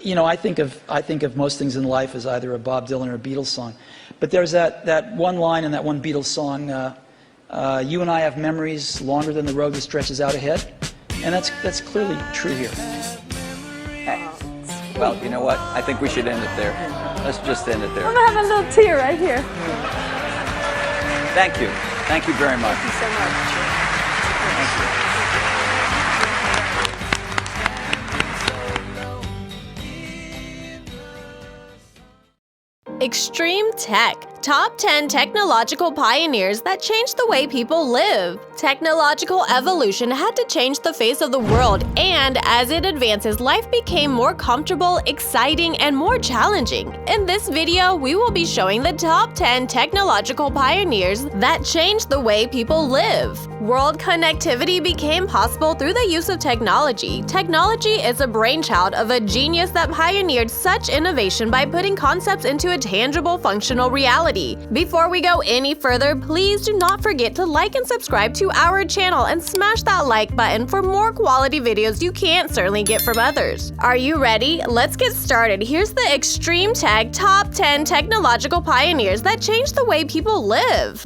you know, I think of most things in life as either a Bob Dylan or a Beatles song. But there's that one line in that one Beatles song, you and I have memories longer than the road that stretches out ahead. And that's clearly true here. Well, you know what? I think we should end it there. Let's just end it there. I'm gonna have a little tear right here. Thank you. Thank you very much. Thank you so much. Thank you. ExtremeTech, top 10 technological pioneers that changed the way people live. Technological evolution had to change the face of the world, and as it advances, life became more comfortable, exciting, and more challenging. In this video, we will be showing the top 10 technological pioneers that changed the way people live. World connectivity became possible through the use of technology. Technology is a brainchild of a genius that pioneered such innovation by putting concepts into a tangible, functional reality. Before we go any further, please do not forget to like and subscribe to our channel and smash that like button for more quality videos you can't certainly get from others. Are you ready? Let's get started. Here's the ExtremeTech top 10 technological pioneers that changed the way people live.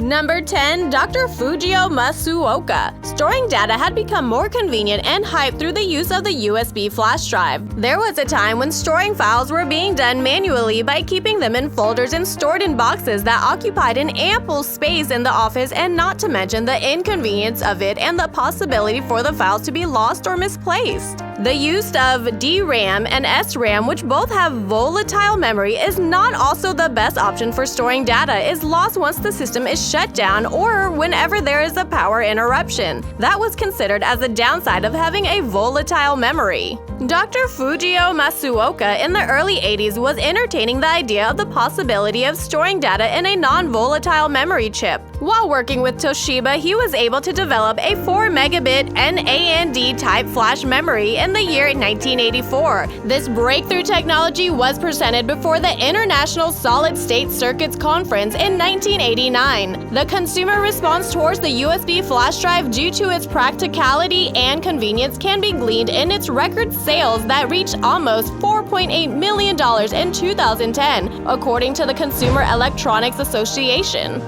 Number 10. Dr. Fujio Masuoka. Storing data had become more convenient and hyped through the use of the USB flash drive. There was a time when storing files were being done manually by keeping them in folders and stored in boxes that occupied an ample space in the office, and not to mention the inconvenience of it and the possibility for the files to be lost or misplaced. The use of DRAM and SRAM, which both have volatile memory, is not also the best option for storing data. Is lost once the system is shut down or whenever there is a power interruption. That was considered as a downside of having a volatile memory. Dr. Fujio Masuoka in the early 80s was entertaining the idea of the possibility of storing data in a non-volatile memory chip. While working with Toshiba, he was able to develop a 4 megabit NAND type flash memory in the year 1984. This breakthrough technology was presented before the International Solid State Circuits Conference in 1989. The consumer response towards the USB flash drive due to its practicality and convenience can be gleaned in its record sales that reached almost $4.8 million in 2010, according to the Consumer Electronics Association.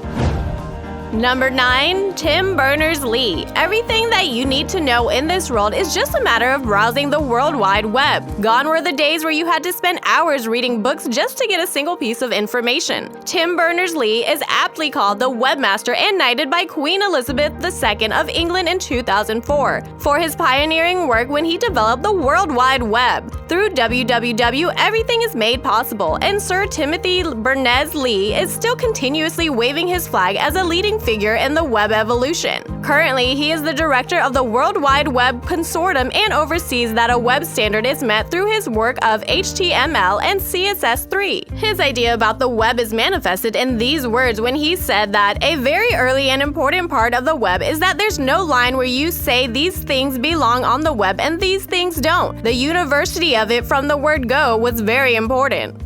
Number 9. Tim Bernes-lee. Everything that you need to know in this world is just a matter of browsing the World Wide Web. Gone were the days where you had to spend hours reading books just to get a single piece of information. Tim Bernes-lee is aptly called the webmaster and knighted by Queen Elizabeth II of England in 2004 for his pioneering work when he developed the World Wide Web. Through www, everything is made possible, and Sir Timothy Bernes-lee is still continuously waving his flag as a leading figure in the web evolution. Currently, he is the director of the World Wide Web Consortium and oversees that a web standard is met through his work of HTML and CSS3. His idea about the web is manifested in these words when he said that a very early and important part of the web is that there's no line where you say these things belong on the web and these things don't. The university of it from the word go was very important.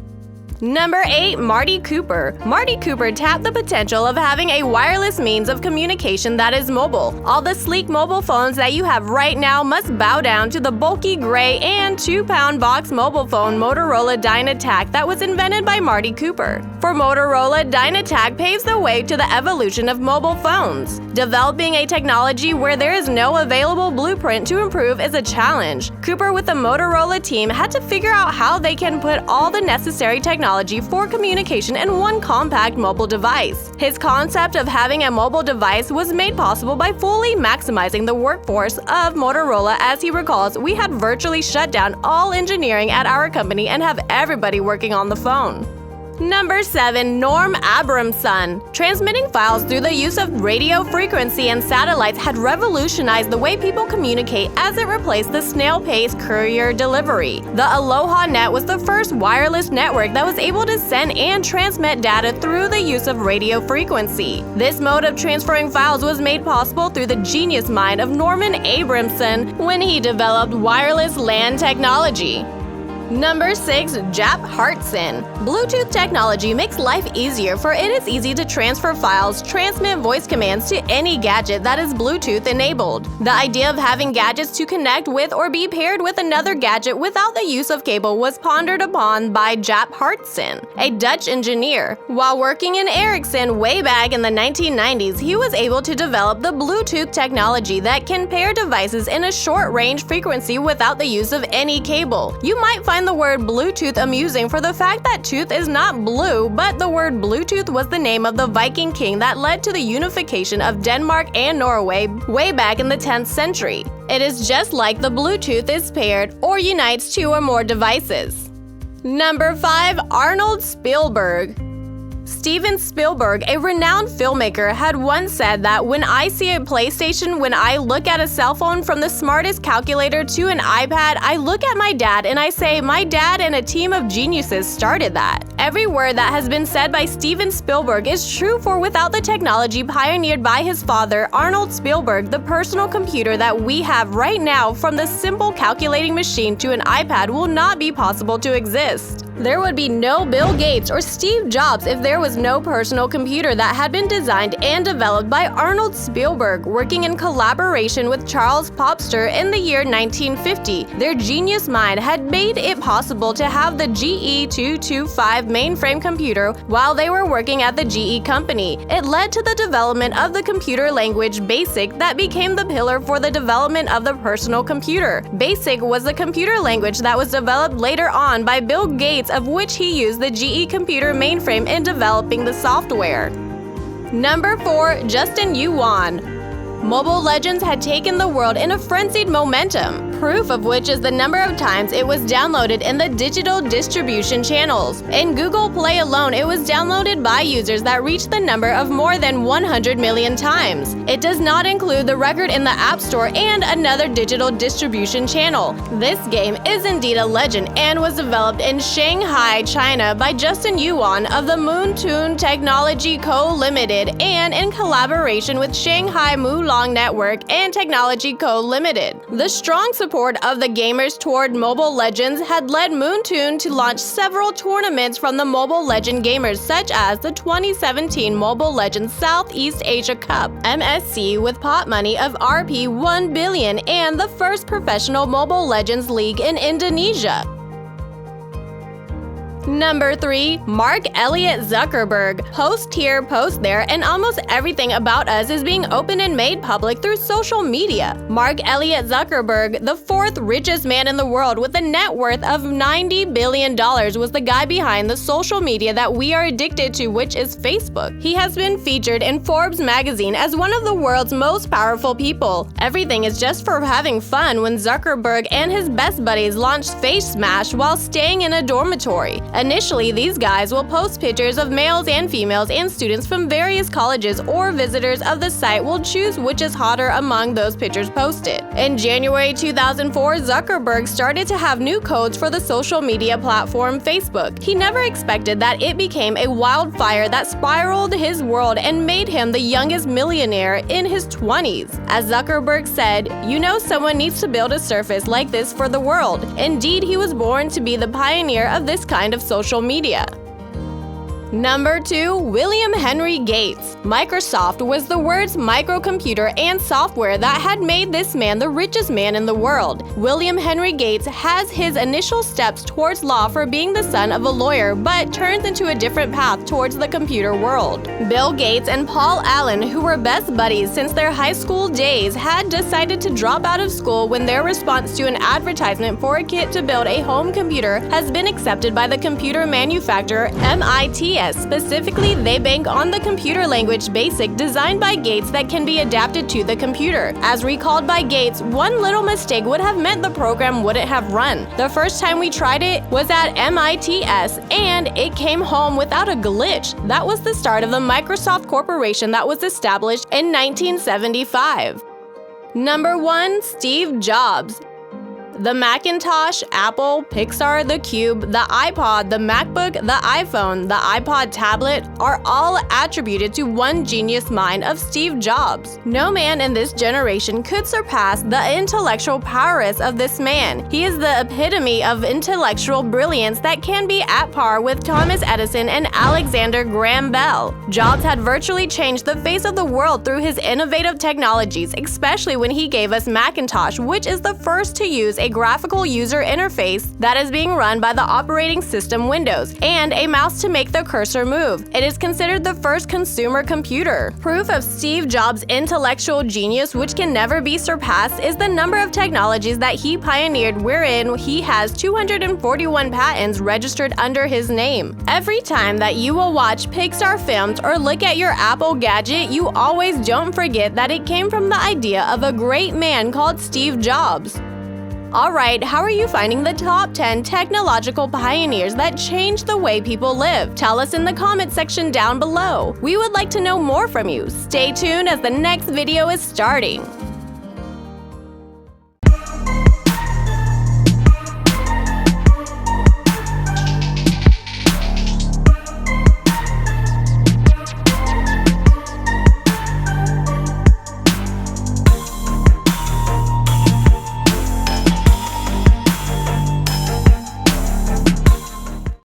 Number 8. Marty Cooper. Marty Cooper tapped the potential of having a wireless means of communication that is mobile. All the sleek mobile phones that you have right now must bow down to the bulky gray and 2-pound box mobile phone Motorola Dynatac that was invented by Marty Cooper. For Motorola, Dynatac paves the way to the evolution of mobile phones. Developing a technology where there is no available blueprint to improve is a challenge. Cooper with the Motorola team had to figure out how they can put all the necessary technology for communication in one compact mobile device. His concept of having a mobile device was made possible by fully maximizing the workforce of Motorola. As he recalls, we had virtually shut down all engineering at our company and have everybody working on the phone. Number 7. Norm Abramson. Transmitting files through the use of radio frequency and satellites had revolutionized the way people communicate as it replaced the snail-paced courier delivery. The Aloha Net was the first wireless network that was able to send and transmit data through the use of radio frequency. This mode of transferring files was made possible through the genius mind of Norman Abramson when he developed wireless LAN technology. Number 6. Jaap Haartsen. Bluetooth technology makes life easier, for it is easy to transfer files, transmit voice commands to any gadget that is Bluetooth enabled. The idea of having gadgets to connect with or be paired with another gadget without the use of cable was pondered upon by Jaap Haartsen, a Dutch engineer. While working in Ericsson way back in the 1990s, he was able to develop the Bluetooth technology that can pair devices in a short-range frequency without the use of any cable. You might find the word Bluetooth amusing for the fact that tooth is not blue, but the word Bluetooth was the name of the Viking king that led to the unification of Denmark and Norway way back in the 10th century. It is just like the Bluetooth is paired or unites two or more devices. Number 5. Arnold Spielberg. Steven Spielberg, a renowned filmmaker, had once said that when I see a PlayStation, when I look at a cell phone, from the smartest calculator to an iPad, I look at my dad and I say, my dad and a team of geniuses started that. Every word that has been said by Steven Spielberg is true, for without the technology pioneered by his father, Arnold Spielberg, the personal computer that we have right now, from the simple calculating machine to an iPad, will not be possible to exist. There would be no Bill Gates or Steve Jobs if there was no personal computer that had been designed and developed by Arnold Spielberg, working in collaboration with Charles Popster in the year 1950. Their genius mind had made it possible to have the GE225 mainframe computer while they were working at the GE company. It led to the development of the computer language BASIC that became the pillar for the development of the personal computer. BASIC was the computer language that was developed later on by Bill Gates, of which he used the GE computer mainframe in developing the software. Number 4. Justin Yuan. Mobile Legends had taken the world in a frenzied momentum, proof of which is the number of times it was downloaded in the digital distribution channels. In Google Play alone, it was downloaded by users that reached the number of more than 100 million times. It does not include the record in the App Store and another digital distribution channel. This game is indeed a legend and was developed in Shanghai, China by Justin Yuan of the Moontoon Technology Co. Limited and in collaboration with Shanghai Mulong Network and Technology Co. Limited. The strong support of the gamers toward Mobile Legends had led Moontoon to launch several tournaments from the Mobile Legend gamers, such as the 2017 Mobile Legends Southeast Asia Cup (MSC) with pot money of Rp 1 billion and the first professional Mobile Legends League in Indonesia. Number 3. Mark Elliot Zuckerberg. Post here, post there, and almost everything about us is being open and made public through social media. Mark Elliot Zuckerberg, the fourth richest man in the world with a net worth of $90 billion, was the guy behind the social media that we are addicted to, which is Facebook. He has been featured in Forbes magazine as one of the world's most powerful people. Everything is just for having fun when Zuckerberg and his best buddies launched Face Smash while staying in a dormitory. Initially, these guys will post pictures of males and females and students from various colleges, or visitors of the site will choose which is hotter among those pictures posted. In January 2004, Zuckerberg started to have new codes for the social media platform Facebook. He never expected that it became a wildfire that spiraled his world and made him the youngest millionaire in his 20s. As Zuckerberg said, "You know, someone needs to build a surface like this for the world." Indeed, he was born to be the pioneer of this kind of social media. Number 2. William Henry Gates. Microsoft was the world's microcomputer and software that had made this man the richest man in the world. William Henry Gates has his initial steps towards law for being the son of a lawyer, but turns into a different path towards the computer world. Bill Gates and Paul Allen, who were best buddies since their high school days, had decided to drop out of school when their response to an advertisement for a kit to build a home computer has been accepted by the computer manufacturer MIT. Specifically, they bank on the computer language BASIC designed by Gates that can be adapted to the computer. As recalled by Gates, one little mistake would have meant the program wouldn't have run. The first time we tried it was at MITS, and it came home without a glitch. That was the start of the Microsoft Corporation that was established in 1975. Number 1. Steve Jobs. The Macintosh, Apple, Pixar, the Cube, the iPod, the MacBook, the iPhone, the iPod tablet are all attributed to one genius mind of Steve Jobs. No man in this generation could surpass the intellectual prowess of this man. He is the epitome of intellectual brilliance that can be at par with Thomas Edison and Alexander Graham Bell. Jobs had virtually changed the face of the world through his innovative technologies, especially when he gave us Macintosh, which is the first to use a graphical user interface that is being run by the operating system Windows, and a mouse to make the cursor move. It is considered the first consumer computer. Proof of Steve Jobs' intellectual genius, which can never be surpassed, is the number of technologies that he pioneered, wherein he has 241 patents registered under his name. Every time that you will watch Pixar films or look at your Apple gadget, you always don't forget that it came from the idea of a great man called Steve Jobs. Alright, how are you finding the top 10 technological pioneers that changed the way people live? Tell us in the comment section down below. We would like to know more from you. Stay tuned as the next video is starting.